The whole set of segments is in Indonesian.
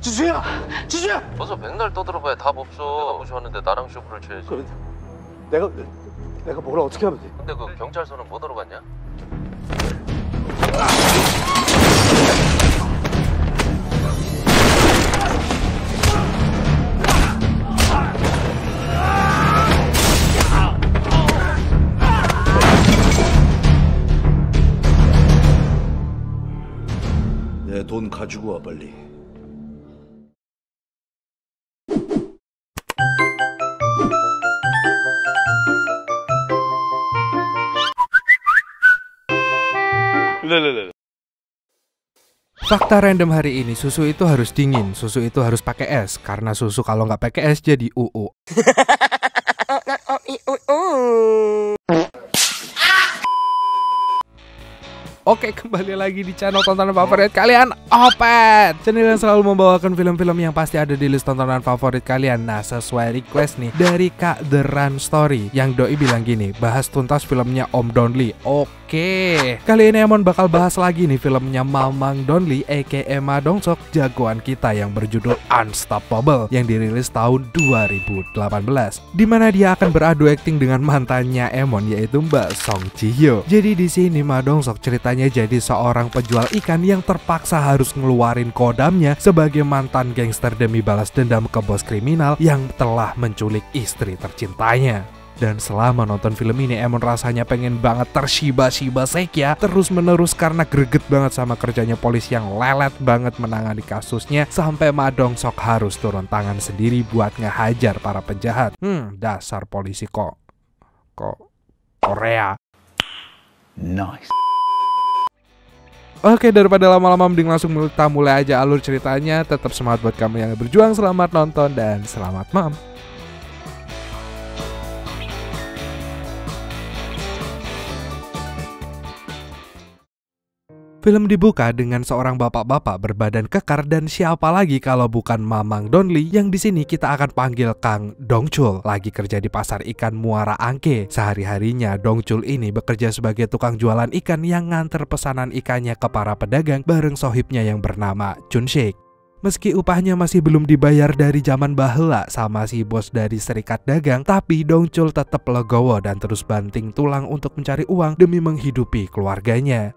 지수야! 지수야! 어서 백날 떠들어봐야 답 없어. 내가 무시하는데 나랑 쇼부를 쳐야지. 그래, 내가 뭘 어떻게 하면 돼? 근데 그 경찰서는 뭐 들어갔냐? 내 돈 가지고 와 빨리. Fakta random hari ini, susu itu harus dingin, susu itu harus pakai es, karena susu kalau nggak pakai es jadi UU. Oke, kembali lagi di channel tontonan favorit kalian, Opet. Channel yang selalu membawakan film-film yang pasti ada di list tontonan favorit kalian. Nah, sesuai request nih dari Kak The Run Story, yang doi bilang gini, bahas tuntas filmnya Om Donly. Oke, kali ini Emon bakal bahas lagi nih filmnya Mamang Donly aka Ma Dong-seok, jagoan kita yang berjudul Unstoppable, yang dirilis tahun 2018, dimana dia akan beradu akting dengan mantannya Emon, yaitu Mbak Song Ji-hyo. Jadi di sini Ma Dong-seok ceritanya jadi seorang penjual ikan yang terpaksa harus ngeluarin kodamnya sebagai mantan gangster demi balas dendam ke bos kriminal yang telah menculik istri tercintanya. Dan selama nonton film ini, Emon rasanya pengen banget tershiba-shiba Sekya terus menerus karena greget banget sama kerjanya polisi yang lelet banget menangani kasusnya, sampai Ma Dong-seok harus turun tangan sendiri buat ngehajar para penjahat. Dasar polisi kok Korea. Nice. Oke, daripada lama-lama mending langsung kita mulai aja alur ceritanya. Tetap semangat buat kamu yang berjuang, selamat nonton dan selamat malam. Film dibuka dengan seorang bapak-bapak berbadan kekar, dan siapa lagi kalau bukan Mamang Donly, yang di sini kita akan panggil Kang Dong-chul, lagi kerja di pasar ikan Muara Angke. Sehari-harinya Dong-chul ini bekerja sebagai tukang jualan ikan yang nganter pesanan ikannya ke para pedagang bareng sohibnya yang bernama Chun-sik. Meski upahnya masih belum dibayar dari zaman bahela sama si bos dari serikat dagang, tapi Dong-chul tetap legowo dan terus banting tulang untuk mencari uang demi menghidupi keluarganya.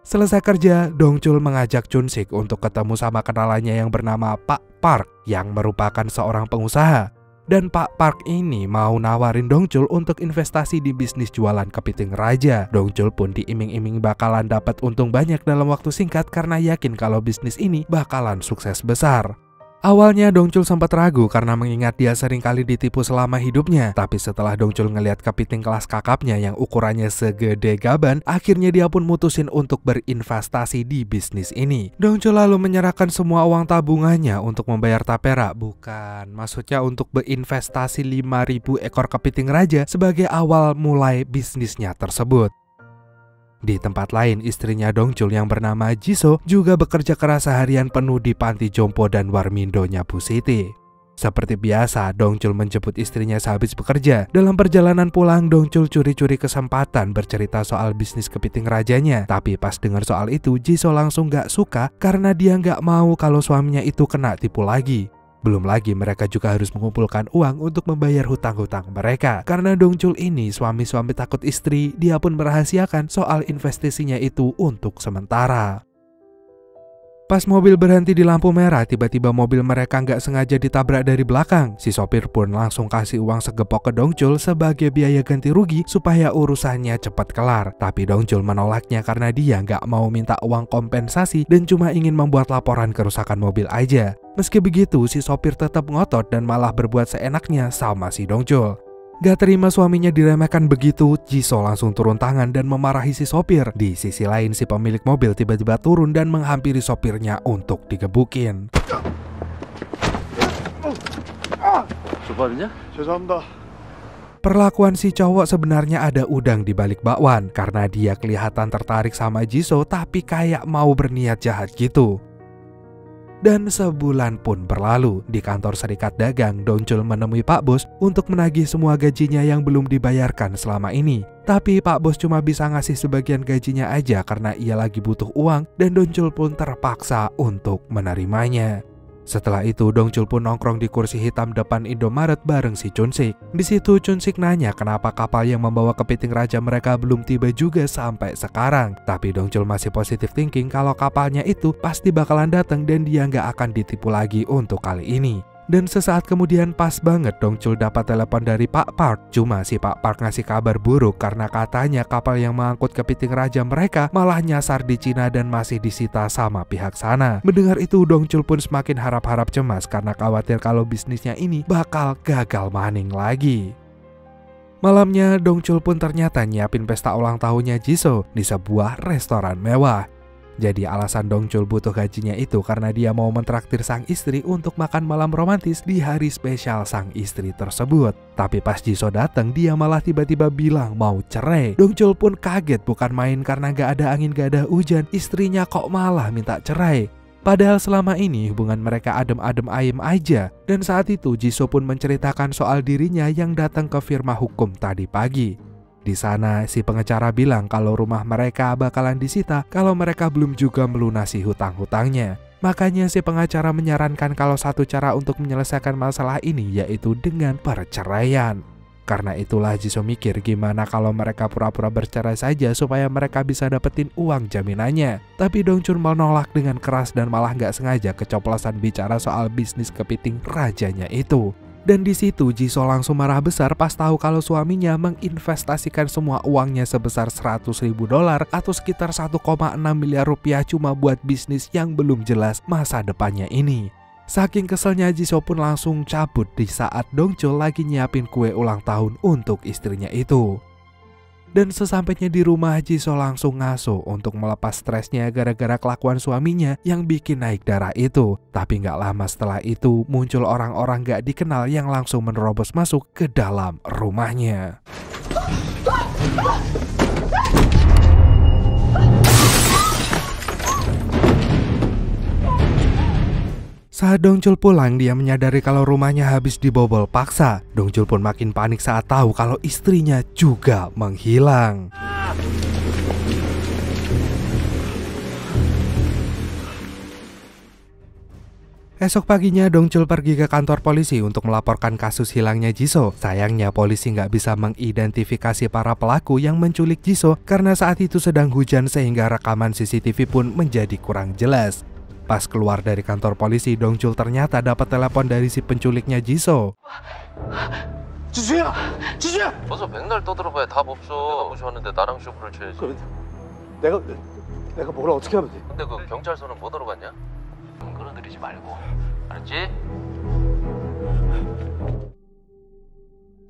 Selesai kerja, Dong-chul mengajak Chun-sik untuk ketemu sama kenalannya yang bernama Pak Park, yang merupakan seorang pengusaha. Dan Pak Park ini mau nawarin Dong-chul untuk investasi di bisnis jualan kepiting raja. Dong-chul pun diiming-iming bakalan dapat untung banyak dalam waktu singkat karena yakin kalau bisnis ini bakalan sukses besar. Awalnya Dong-chul sempat ragu karena mengingat dia sering kali ditipu selama hidupnya. Tapi setelah Dong-chul ngeliat kepiting kelas kakapnya yang ukurannya segede gaban, akhirnya dia pun mutusin untuk berinvestasi di bisnis ini. Dong-chul lalu menyerahkan semua uang tabungannya untuk membayar tapera. Bukan, maksudnya untuk berinvestasi 5.000 ekor kepiting raja sebagai awal mulai bisnisnya tersebut. Di tempat lain, istrinya Dong-chul yang bernama Jisoo juga bekerja keras seharian penuh di panti jompo dan warmindonya Bu Siti. Seperti biasa, Dong-chul menjemput istrinya sehabis bekerja. Dalam perjalanan pulang, Dong-chul curi-curi kesempatan bercerita soal bisnis kepiting rajanya. Tapi pas dengar soal itu, Jisoo langsung gak suka karena dia gak mau kalau suaminya itu kena tipu lagi. Belum lagi mereka juga harus mengumpulkan uang untuk membayar hutang-hutang mereka. Karena Dong-chul ini suami-suami takut istri, dia pun merahasiakan soal investasinya itu untuk sementara. Pas mobil berhenti di lampu merah, tiba-tiba mobil mereka nggak sengaja ditabrak dari belakang. Si sopir pun langsung kasih uang segepok ke Dong-chul sebagai biaya ganti rugi supaya urusannya cepat kelar. Tapi Dong-chul menolaknya karena dia nggak mau minta uang kompensasi dan cuma ingin membuat laporan kerusakan mobil aja. Meski begitu, si sopir tetap ngotot dan malah berbuat seenaknya sama si Dong-chul. Gak terima suaminya diremehkan begitu, Jisoo langsung turun tangan dan memarahi si sopir. Di sisi lain, si pemilik mobil tiba-tiba turun dan menghampiri sopirnya untuk digebukin. 죄송합니다. Perlakuan si cowok sebenarnya ada udang di balik bakwan, karena dia kelihatan tertarik sama Jisoo tapi kayak mau berniat jahat gitu. Dan sebulan pun berlalu. Di kantor serikat dagang, Dong-chul menemui Pak Bos untuk menagih semua gajinya yang belum dibayarkan selama ini. Tapi Pak Bos cuma bisa ngasih sebagian gajinya aja karena ia lagi butuh uang, dan Dong-chul pun terpaksa untuk menerimanya. Setelah itu Dongchul pun nongkrong di kursi hitam depan Indomaret bareng si Chun-sik. Di situ Chun-sik nanya kenapa kapal yang membawa kepiting raja mereka belum tiba juga sampai sekarang. Tapi Dongchul masih positive thinking kalau kapalnya itu pasti bakalan datang dan dia nggak akan ditipu lagi untuk kali ini. Dan sesaat kemudian pas banget Dongchul dapat telepon dari Pak Park. Cuma si Pak Park ngasih kabar buruk karena katanya kapal yang mengangkut kepiting raja mereka malah nyasar di Cina dan masih disita sama pihak sana. Mendengar itu Dongchul pun semakin harap-harap cemas karena khawatir kalau bisnisnya ini bakal gagal maning lagi. Malamnya Dongchul pun ternyata nyiapin pesta ulang tahunnya Jisoo di sebuah restoran mewah. Jadi alasan Dongchul butuh gajinya itu karena dia mau mentraktir sang istri untuk makan malam romantis di hari spesial sang istri tersebut. Tapi pas Jisoo datang dia malah tiba-tiba bilang mau cerai. Dongchul pun kaget bukan main karena gak ada angin gak ada hujan, istrinya kok malah minta cerai. Padahal selama ini hubungan mereka adem-adem ayem aja. Dan saat itu Jisoo pun menceritakan soal dirinya yang datang ke firma hukum tadi pagi. Di sana si pengacara bilang kalau rumah mereka bakalan disita kalau mereka belum juga melunasi hutang-hutangnya. Makanya si pengacara menyarankan kalau satu cara untuk menyelesaikan masalah ini yaitu dengan perceraian. Karena itulah Jisoo mikir gimana kalau mereka pura-pura bercerai saja supaya mereka bisa dapetin uang jaminannya. Tapi Dongchul menolak dengan keras dan malah nggak sengaja keceplosan bicara soal bisnis kepiting rajanya itu. Dan di situ Jisoo langsung marah besar pas tahu kalau suaminya menginvestasikan semua uangnya sebesar $100.000 atau sekitar 1,6 miliar rupiah cuma buat bisnis yang belum jelas masa depannya ini. Saking keselnya Jisoo pun langsung cabut di saat Dongchul lagi nyiapin kue ulang tahun untuk istrinya itu. Dan sesampainya di rumah Jisoo langsung ngasuh untuk melepas stresnya gara-gara kelakuan suaminya yang bikin naik darah itu. Tapi gak lama setelah itu muncul orang-orang gak dikenal yang langsung menerobos masuk ke dalam rumahnya. Saat Dongchul pulang, dia menyadari kalau rumahnya habis dibobol paksa. Dongchul pun makin panik saat tahu kalau istrinya juga menghilang. Esok paginya Dongchul pergi ke kantor polisi untuk melaporkan kasus hilangnya Jisoo. Sayangnya polisi nggak bisa mengidentifikasi para pelaku yang menculik Jisoo karena saat itu sedang hujan sehingga rekaman CCTV pun menjadi kurang jelas. Pas keluar dari kantor polisi, Dongchul ternyata dapat telepon dari si penculiknya Jisoo. 지수야! 지수야! 어서 백날 떠들어봐야 답 없어. 내가 무시하는데 나랑 쇼부를 쳐야지. 그럼 내가 뭘 어떻게 하면 돼? 근데 그 경찰서는 못 들어갔냐? 끌어들이지 말고. 알았지?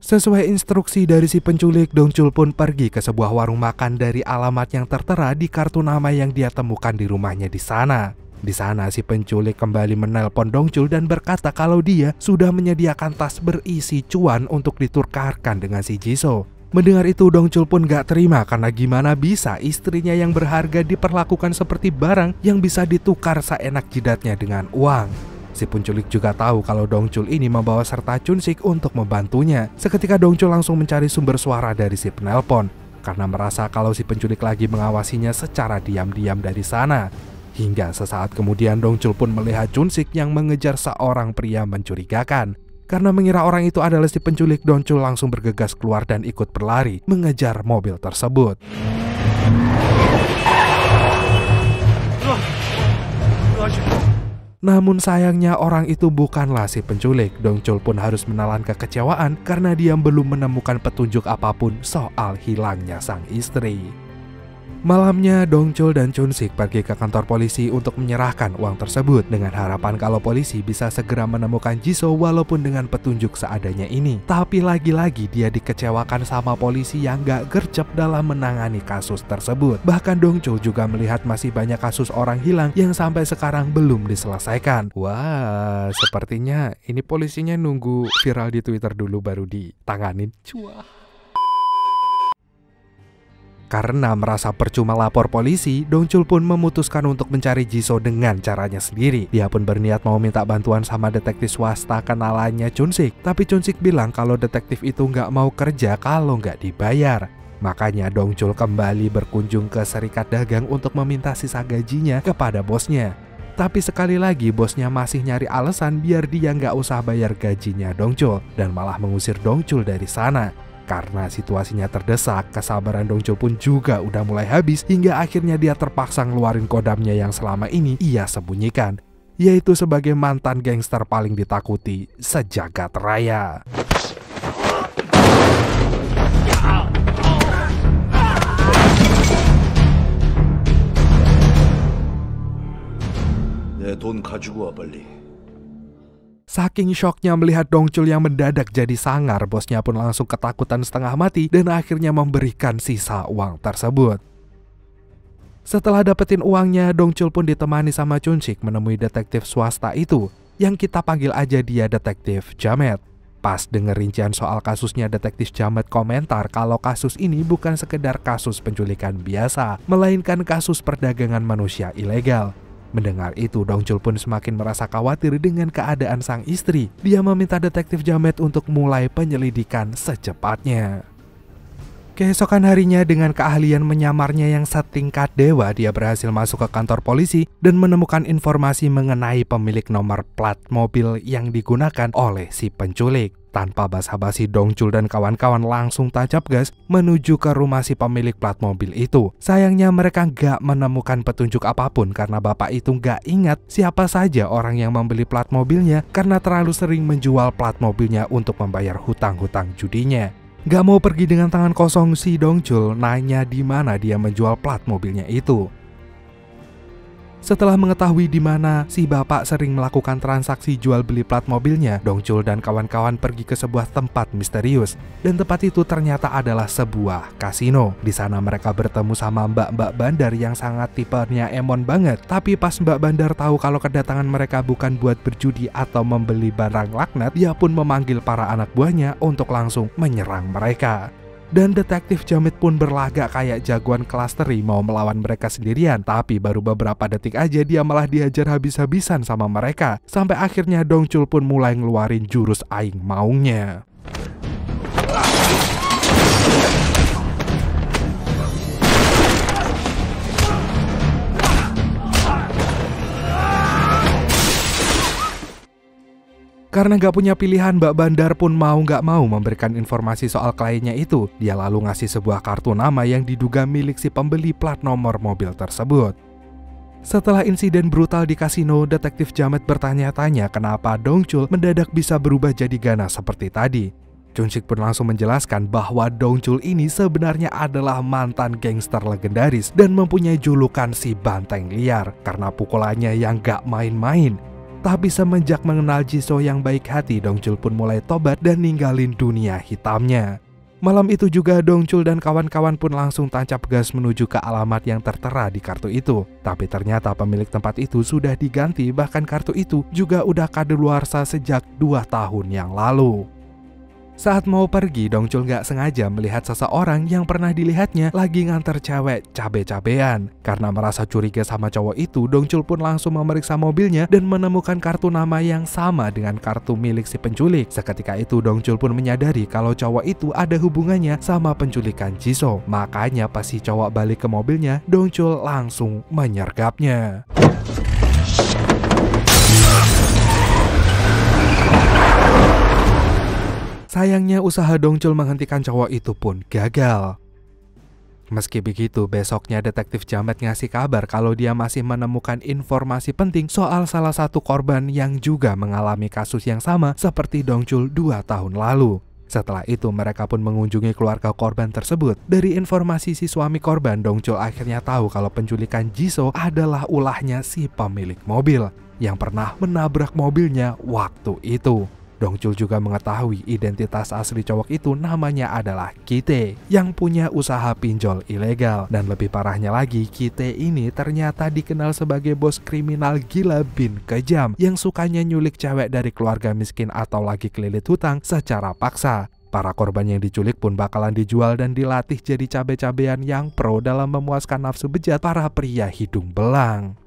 Sesuai instruksi dari si penculik, Dongchul pun pergi ke sebuah warung makan dari alamat yang tertera di kartu nama yang dia temukan di rumahnya di sana. Di sana si penculik kembali menelpon Dongchul dan berkata kalau dia sudah menyediakan tas berisi cuan untuk ditukarkan dengan si Jisoo. Mendengar itu Dongchul pun gak terima karena gimana bisa istrinya yang berharga diperlakukan seperti barang yang bisa ditukar seenak jidatnya dengan uang. Si penculik juga tahu kalau Dongchul ini membawa serta Chun-sik untuk membantunya. Seketika Dongchul langsung mencari sumber suara dari si penelpon karena merasa kalau si penculik lagi mengawasinya secara diam-diam dari sana. Hingga sesaat kemudian Dongchul pun melihat Chun-sik yang mengejar seorang pria mencurigakan. Karena mengira orang itu adalah si penculik, Dongchul langsung bergegas keluar dan ikut berlari mengejar mobil tersebut. Namun sayangnya orang itu bukanlah si penculik. Dongchul pun harus menelan kekecewaan karena dia belum menemukan petunjuk apapun soal hilangnya sang istri. Malamnya Dongchul dan Chun-sik pergi ke kantor polisi untuk menyerahkan uang tersebut dengan harapan kalau polisi bisa segera menemukan Jisoo walaupun dengan petunjuk seadanya ini. Tapi lagi-lagi dia dikecewakan sama polisi yang gak gercep dalam menangani kasus tersebut. Bahkan Dongchul juga melihat masih banyak kasus orang hilang yang sampai sekarang belum diselesaikan. Wah, sepertinya ini polisinya nunggu viral di Twitter dulu baru ditanganin. Cuah. Karena merasa percuma lapor polisi, Dongchul pun memutuskan untuk mencari Jisoo dengan caranya sendiri. Dia pun berniat mau minta bantuan sama detektif swasta kenalannya Chun-sik. Tapi Chun-sik bilang kalau detektif itu nggak mau kerja kalau nggak dibayar. Makanya Dongchul kembali berkunjung ke serikat dagang untuk meminta sisa gajinya kepada bosnya. Tapi sekali lagi bosnya masih nyari alasan biar dia nggak usah bayar gajinya Dongchul dan malah mengusir Dongchul dari sana. Karena situasinya terdesak, kesabaran Dongchul pun juga udah mulai habis hingga akhirnya dia terpaksa ngeluarin kodamnya yang selama ini ia sembunyikan, yaitu sebagai mantan gangster paling ditakuti sejagat raya. 내 돈 가지고 와 빨리. Saking syoknya melihat Dongchul yang mendadak jadi sangar, bosnya pun langsung ketakutan setengah mati dan akhirnya memberikan sisa uang tersebut. Setelah dapetin uangnya, Dongchul pun ditemani sama Chunshik menemui detektif swasta itu, yang kita panggil aja dia detektif Jamet. Pas denger rincian soal kasusnya, detektif Jamet komentar kalau kasus ini bukan sekedar kasus penculikan biasa, melainkan kasus perdagangan manusia ilegal. Mendengar itu, Dongchul pun semakin merasa khawatir dengan keadaan sang istri. Dia meminta detektif Jamet untuk mulai penyelidikan secepatnya. Keesokan harinya dengan keahlian menyamarnya yang setingkat dewa, dia berhasil masuk ke kantor polisi dan menemukan informasi mengenai pemilik nomor plat mobil yang digunakan oleh si penculik. Tanpa basa-basi, Dongchul dan kawan-kawan langsung tancap gas menuju ke rumah si pemilik plat mobil itu. Sayangnya mereka nggak menemukan petunjuk apapun karena bapak itu nggak ingat siapa saja orang yang membeli plat mobilnya karena terlalu sering menjual plat mobilnya untuk membayar hutang-hutang judinya. Gak mau pergi dengan tangan kosong, si Dongchul nanya di mana dia menjual plat mobilnya itu. Setelah mengetahui di mana si bapak sering melakukan transaksi jual beli plat mobilnya, Dongchul dan kawan-kawan pergi ke sebuah tempat misterius. Dan tempat itu ternyata adalah sebuah kasino. Di sana mereka bertemu sama mbak-mbak bandar yang sangat tipenya Emon banget. Tapi pas mbak bandar tahu kalau kedatangan mereka bukan buat berjudi atau membeli barang laknat, dia pun memanggil para anak buahnya untuk langsung menyerang mereka. Dan detektif Jamet pun berlagak kayak jagoan kelas teri mau melawan mereka sendirian. Tapi baru beberapa detik aja dia malah dihajar habis-habisan sama mereka. Sampai akhirnya Dongchul pun mulai ngeluarin jurus aing maungnya. Karena gak punya pilihan, Mbak Bandar pun mau gak mau memberikan informasi soal kliennya itu. Dia lalu ngasih sebuah kartu nama yang diduga milik si pembeli plat nomor mobil tersebut. Setelah insiden brutal di kasino, detektif Jamet bertanya-tanya kenapa Dongchul mendadak bisa berubah jadi ganas seperti tadi. Chunshik pun langsung menjelaskan bahwa Dongchul ini sebenarnya adalah mantan gangster legendaris dan mempunyai julukan si banteng liar karena pukulannya yang gak main-main. Tapi semenjak mengenal Jisoo yang baik hati, Dongchul pun mulai tobat dan ninggalin dunia hitamnya. Malam itu juga Dongchul dan kawan-kawan pun langsung tancap gas menuju ke alamat yang tertera di kartu itu. Tapi ternyata pemilik tempat itu sudah diganti, bahkan kartu itu juga udah kadaluarsa sejak 2 tahun yang lalu. Saat mau pergi, Dongchul gak sengaja melihat seseorang yang pernah dilihatnya lagi nganter cewek cabe-cabean. Karena merasa curiga sama cowok itu, Dongchul pun langsung memeriksa mobilnya dan menemukan kartu nama yang sama dengan kartu milik si penculik. Seketika itu Dongchul pun menyadari kalau cowok itu ada hubungannya sama penculikan Jisoo. Makanya pas si cowok balik ke mobilnya, Dongchul langsung menyergapnya. Sayangnya usaha Dongchul menghentikan cowok itu pun gagal. Meski begitu, besoknya detektif Jamet ngasih kabar kalau dia masih menemukan informasi penting soal salah satu korban yang juga mengalami kasus yang sama seperti Dongchul 2 tahun lalu. Setelah itu mereka pun mengunjungi keluarga korban tersebut. Dari informasi si suami korban, Dongchul akhirnya tahu kalau penculikan Jisoo adalah ulahnya si pemilik mobil yang pernah menabrak mobilnya waktu itu. Dongchul juga mengetahui identitas asli cowok itu namanya adalah Kite yang punya usaha pinjol ilegal. Dan lebih parahnya lagi, Kite ini ternyata dikenal sebagai bos kriminal gila bin kejam yang sukanya nyulik cewek dari keluarga miskin atau lagi kelilit hutang secara paksa. Para korban yang diculik pun bakalan dijual dan dilatih jadi cabe-cabean yang pro dalam memuaskan nafsu bejat para pria hidung belang.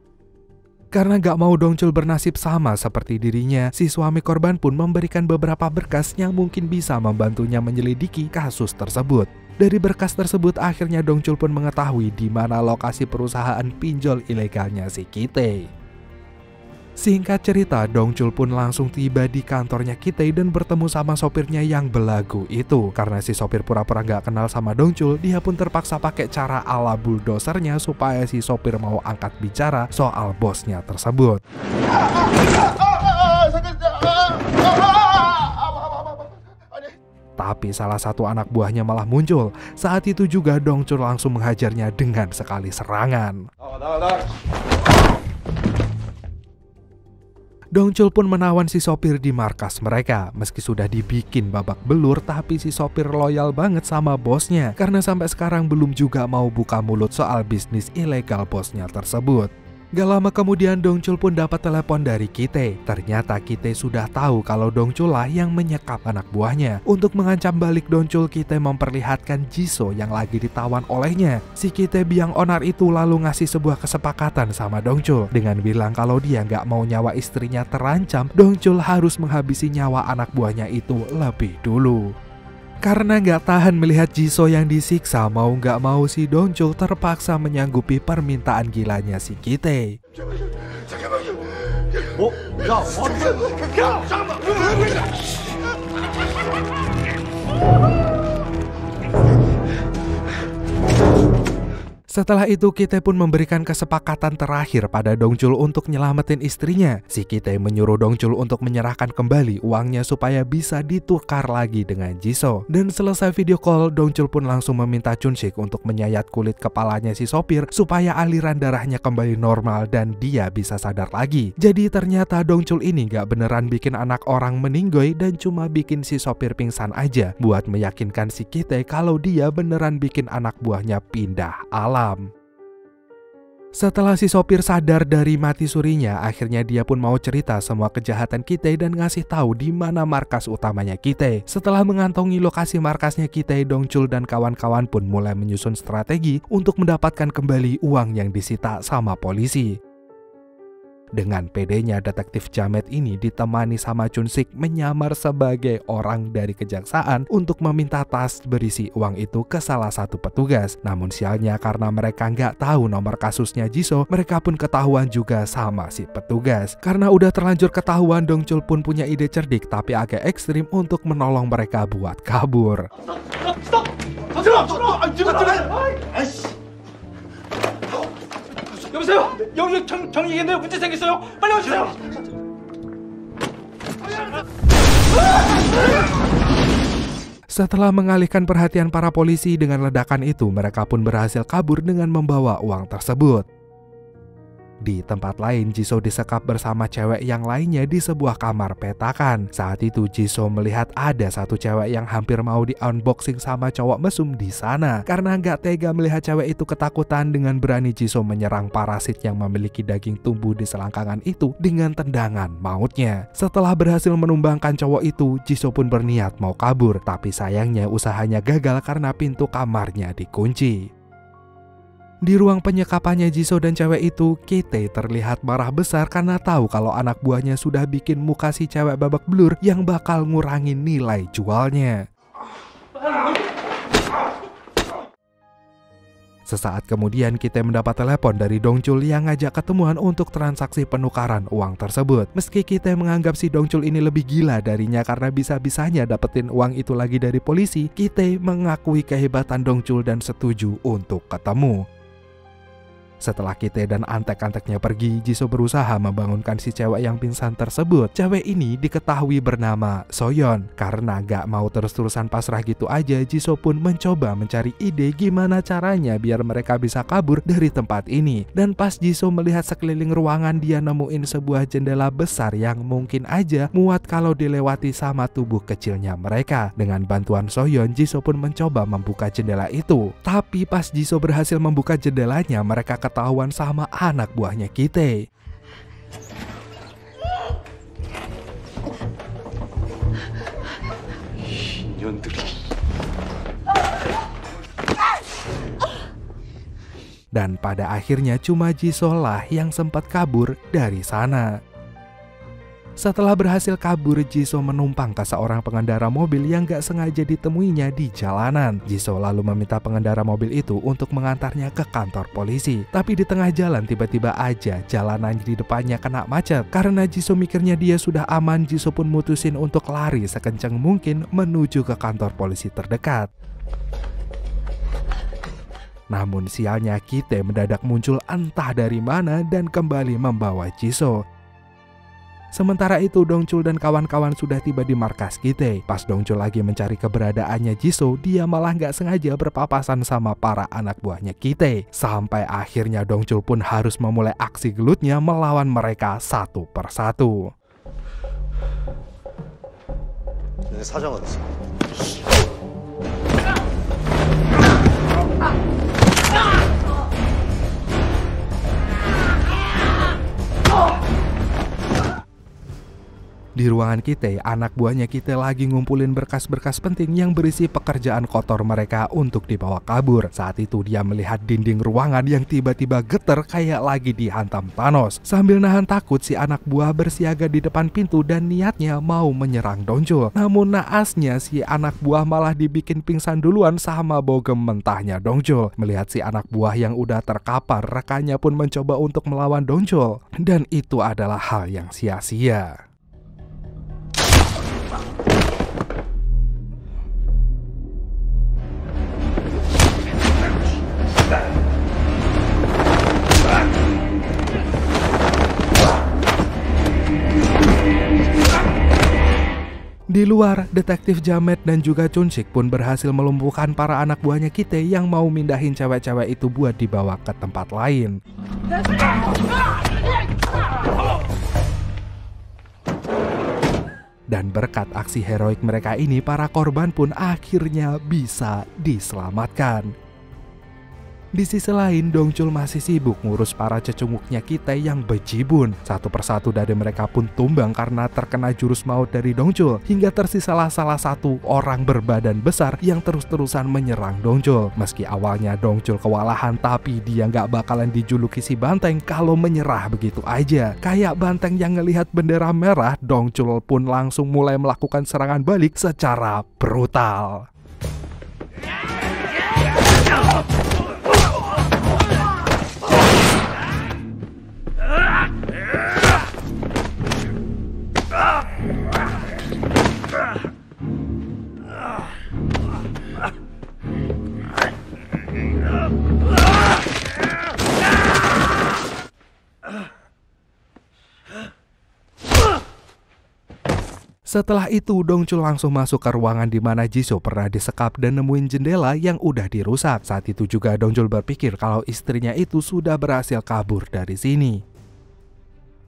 Karena gak mau Dongchul bernasib sama seperti dirinya, si suami korban pun memberikan beberapa berkas yang mungkin bisa membantunya menyelidiki kasus tersebut. Dari berkas tersebut akhirnya Dongchul pun mengetahui di mana lokasi perusahaan pinjol ilegalnya si Kite. Singkat cerita, Dongchul pun langsung tiba di kantornya Ki-tae dan bertemu sama sopirnya yang belagu itu. Karena si sopir pura-pura gak kenal sama Dongchul, dia pun terpaksa pakai cara ala bulldosernya supaya si sopir mau angkat bicara soal bosnya tersebut. Tapi salah satu anak buahnya malah muncul. Saat itu juga Dongchul langsung menghajarnya dengan sekali serangan. Dongchul pun menawan si sopir di markas mereka. Meski sudah dibikin babak belur, tapi si sopir loyal banget sama bosnya. Karena sampai sekarang belum juga mau buka mulut soal bisnis ilegal bosnya tersebut. Gak lama kemudian Dongchul pun dapat telepon dari Ki-tae. Ternyata Ki-tae sudah tahu kalau Dongchul lah yang menyekap anak buahnya. Untuk mengancam balik Dongchul, Ki-tae memperlihatkan Jisoo yang lagi ditawan olehnya. Si Ki-tae biang onar itu lalu ngasih sebuah kesepakatan sama Dongchul dengan bilang kalau dia gak mau nyawa istrinya terancam, Dongchul harus menghabisi nyawa anak buahnya itu lebih dulu. Karena gak tahan melihat Jisoo yang disiksa, mau gak mau si Dongchul terpaksa menyanggupi permintaan gilanya si Ki-tae. Setelah itu Ki-tae pun memberikan kesepakatan terakhir pada Dongchul untuk nyelamatin istrinya. Si Ki-tae menyuruh Dongchul untuk menyerahkan kembali uangnya supaya bisa ditukar lagi dengan Jisoo. Dan selesai video call, Dongchul pun langsung meminta Chun-sik untuk menyayat kulit kepalanya si sopir supaya aliran darahnya kembali normal dan dia bisa sadar lagi. Jadi ternyata Dongchul ini gak beneran bikin anak orang meninggoy dan cuma bikin si sopir pingsan aja buat meyakinkan si Ki-tae kalau dia beneran bikin anak buahnya pindah alam. Setelah si sopir sadar dari mati surinya, akhirnya dia pun mau cerita semua kejahatan Ki-tae dan ngasih tahu di mana markas utamanya Ki-tae. Setelah mengantongi lokasi markasnya Ki-tae, Dongchul dan kawan-kawan pun mulai menyusun strategi untuk mendapatkan kembali uang yang disita sama polisi. Dengan pedenya detektif Jamet ini ditemani sama Chun-sik menyamar sebagai orang dari kejaksaan untuk meminta tas berisi uang itu ke salah satu petugas. Namun sialnya karena mereka nggak tahu nomor kasusnya Jisoo, mereka pun ketahuan juga sama si petugas. Karena udah terlanjur ketahuan, Dongchul pun punya ide cerdik tapi agak ekstrim untuk menolong mereka buat kabur. 여보세요? 여기 경리인데 문제 생겼어요? 빨리 와주세요. Setelah mengalihkan perhatian para polisi dengan ledakan itu, mereka pun berhasil kabur dengan membawa uang tersebut. Di tempat lain, Jisoo disekap bersama cewek yang lainnya di sebuah kamar petakan. Saat itu Jisoo melihat ada satu cewek yang hampir mau di-unboxing sama cowok mesum di sana. Karena nggak tega melihat cewek itu ketakutan, dengan berani Jisoo menyerang parasit yang memiliki daging tumbuh di selangkangan itu dengan tendangan mautnya. Setelah berhasil menumbangkan cowok itu, Jisoo pun berniat mau kabur. Tapi sayangnya usahanya gagal karena pintu kamarnya dikunci. Di ruang penyekapannya Jisoo dan cewek itu, Ki-tae terlihat marah besar karena tahu kalau anak buahnya sudah bikin muka si cewek babak belur yang bakal ngurangin nilai jualnya. Sesaat kemudian Ki-tae mendapat telepon dari Dongchul yang ngajak ketemuan untuk transaksi penukaran uang tersebut. Meski Ki-tae menganggap si Dongchul ini lebih gila darinya karena bisa-bisanya dapetin uang itu lagi dari polisi, Ki-tae mengakui kehebatan Dongchul dan setuju untuk ketemu. Setelah Ki-tae dan antek-anteknya pergi, Jisoo berusaha membangunkan si cewek yang pingsan tersebut. Cewek ini diketahui bernama Soyeon. Karena gak mau terus-terusan pasrah gitu aja, Jisoo pun mencoba mencari ide gimana caranya biar mereka bisa kabur dari tempat ini. Dan pas Jisoo melihat sekeliling ruangan, dia nemuin sebuah jendela besar yang mungkin aja muat kalau dilewati sama tubuh kecilnya mereka. Dengan bantuan Soyeon, Jisoo pun mencoba membuka jendela itu. Tapi pas Jisoo berhasil membuka jendelanya, mereka ketahuan sama anak buahnya Ki-tae. Dan pada akhirnya cuma Jisoo lah yang sempat kabur dari sana. Setelah berhasil kabur, Jisoo menumpang ke seorang pengendara mobil yang gak sengaja ditemuinya di jalanan. Jisoo lalu meminta pengendara mobil itu untuk mengantarnya ke kantor polisi. Tapi di tengah jalan tiba-tiba aja jalanan di depannya kena macet. Karena Jisoo mikirnya dia sudah aman, Jisoo pun mutusin untuk lari sekencang mungkin menuju ke kantor polisi terdekat. Namun sialnya Kite mendadak muncul entah dari mana dan kembali membawa Jisoo. Sementara itu Dongchul dan kawan-kawan sudah tiba di markas Kite. Pas Dongchul lagi mencari keberadaannya Jisoo, dia malah nggak sengaja berpapasan sama para anak buahnya Kite. Sampai akhirnya Dongchul pun harus memulai aksi gelutnya melawan mereka satu persatu. 사정 어딨어? Di ruangan Kite, anak buahnya Kite lagi ngumpulin berkas-berkas penting yang berisi pekerjaan kotor mereka untuk dibawa kabur. Saat itu dia melihat dinding ruangan yang tiba-tiba getar kayak lagi dihantam Thanos. Sambil nahan takut, si anak buah bersiaga di depan pintu dan niatnya mau menyerang Dongchul. Namun naasnya si anak buah malah dibikin pingsan duluan sama bogem mentahnya Dongchul. Melihat si anak buah yang udah terkapar, rekannya pun mencoba untuk melawan Dongchul. Dan itu adalah hal yang sia-sia. Di luar, detektif Jamet dan juga Chun-sik pun berhasil melumpuhkan para anak buahnya Kite yang mau mindahin cewek-cewek itu buat dibawa ke tempat lain. Dan berkat aksi heroik mereka ini, para korban pun akhirnya bisa diselamatkan. Di sisi lain, Dongchul masih sibuk ngurus para cecunguknya Kite yang bejibun. Satu persatu dari mereka pun tumbang karena terkena jurus maut dari Dongchul. Hingga tersisalah salah satu orang berbadan besar yang terus-terusan menyerang Dongchul. Meski awalnya Dongchul kewalahan, tapi dia nggak bakalan dijuluki si Banteng kalau menyerah begitu aja. Kayak Banteng yang ngelihat bendera merah, Dongchul pun langsung mulai melakukan serangan balik secara brutal. Setelah itu, Dongchul langsung masuk ke ruangan di mana Jisoo pernah disekap dan nemuin jendela yang udah dirusak. Saat itu juga Dongchul berpikir kalau istrinya itu sudah berhasil kabur dari sini.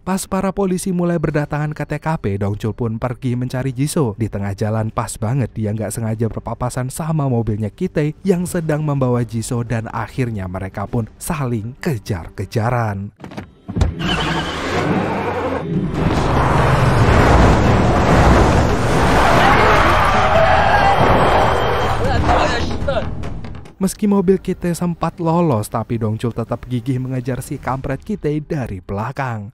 Pas para polisi mulai berdatangan ke TKP, Dongchul pun pergi mencari Jisoo. Di tengah jalan pas banget dia nggak sengaja berpapasan sama mobilnya Kite yang sedang membawa Jisoo dan akhirnya mereka pun saling kejar-kejaran. Meski mobil Kite sempat lolos, tapi Dongchul tetap gigih mengejar si kampret Kite dari belakang.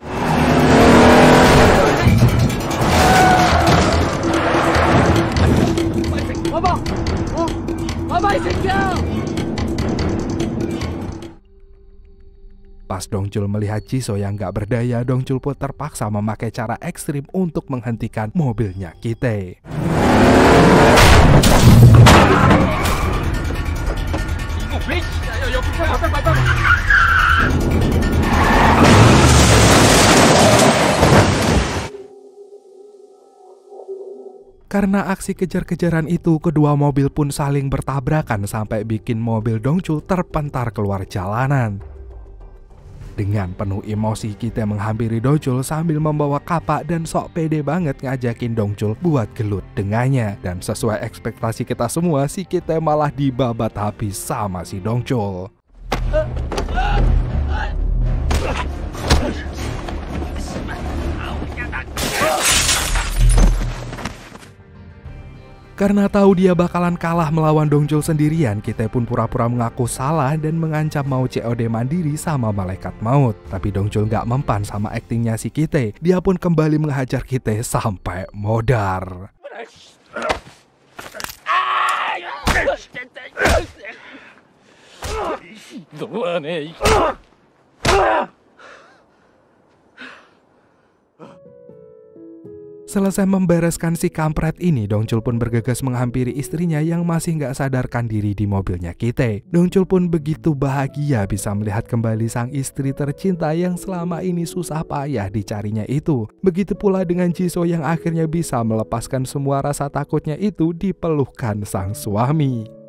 Pas Dongchul melihat Jisoo yang gak berdaya, Dongchul pun terpaksa memakai cara ekstrim untuk menghentikan mobilnya Kite. Karena aksi kejar-kejaran itu, kedua mobil pun saling bertabrakan sampai bikin mobil Dongchul terpentar keluar jalanan. Dengan penuh emosi, Kite menghampiri Dongchul sambil membawa kapak dan sok pede banget ngajakin Dongchul buat gelut dengannya. Dan sesuai ekspektasi kita semua, si Kite malah dibabat habis sama si Dongchul. Karena tahu dia bakalan kalah melawan Dongchul sendirian, kita pun pura-pura mengaku salah dan mengancam mau COD mandiri sama malaikat maut. Tapi Dongchul gak mempan sama aktingnya si Kite. Dia pun kembali menghajar Kite sampai modar. Selesai membereskan si kampret ini, Dongchul pun bergegas menghampiri istrinya yang masih nggak sadarkan diri di mobilnya Kite. Dongchul pun begitu bahagia bisa melihat kembali sang istri tercinta yang selama ini susah payah dicarinya itu. Begitu pula dengan Jisoo yang akhirnya bisa melepaskan semua rasa takutnya itu di pelukan sang suami.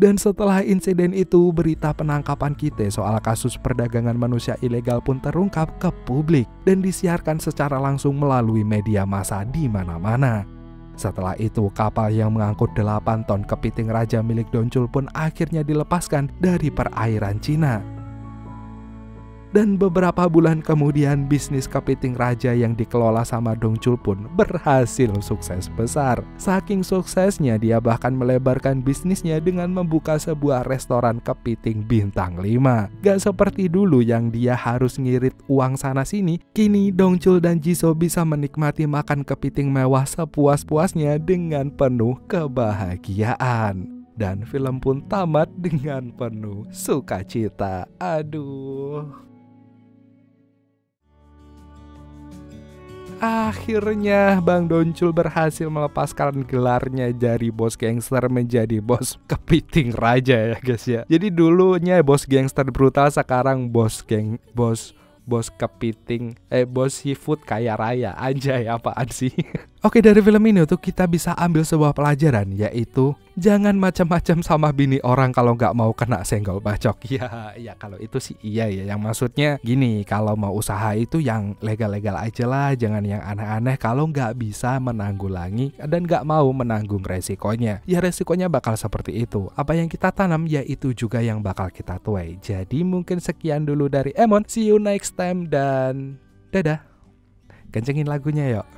Dan setelah insiden itu, berita penangkapan Kite soal kasus perdagangan manusia ilegal pun terungkap ke publik dan disiarkan secara langsung melalui media massa di mana-mana. Setelah itu, kapal yang mengangkut 8 ton kepiting raja milik Dongchul pun akhirnya dilepaskan dari perairan Cina. Dan beberapa bulan kemudian, bisnis kepiting raja yang dikelola sama Dongchul pun berhasil sukses besar. Saking suksesnya, dia bahkan melebarkan bisnisnya dengan membuka sebuah restoran kepiting bintang 5. Gak seperti dulu yang dia harus ngirit uang sana-sini, kini Dongchul dan Jisoo bisa menikmati makan kepiting mewah sepuas-puasnya dengan penuh kebahagiaan. Dan film pun tamat dengan penuh sukacita. Aduh. Akhirnya Bang Dongchul berhasil melepaskan gelarnya dari bos gangster menjadi bos kepiting raja ya guys ya. Jadi dulunya bos gangster brutal, sekarang bos kepiting bos seafood kaya raya. Anjay, apaan sih? Oke, dari film ini untuk kita bisa ambil sebuah pelajaran, yaitu jangan macam-macam sama bini orang kalau nggak mau kena senggol bacok. Ya kalau itu sih iya ya. Yang maksudnya gini, kalau mau usaha itu yang legal-legal aja lah, jangan yang aneh-aneh kalau nggak bisa menanggulangi dan nggak mau menanggung resikonya. Ya resikonya bakal seperti itu. Apa yang kita tanam ya itu juga yang bakal kita tuai. Jadi mungkin sekian dulu dari Emon. See you next time dan dadah. Kencengin lagunya yuk.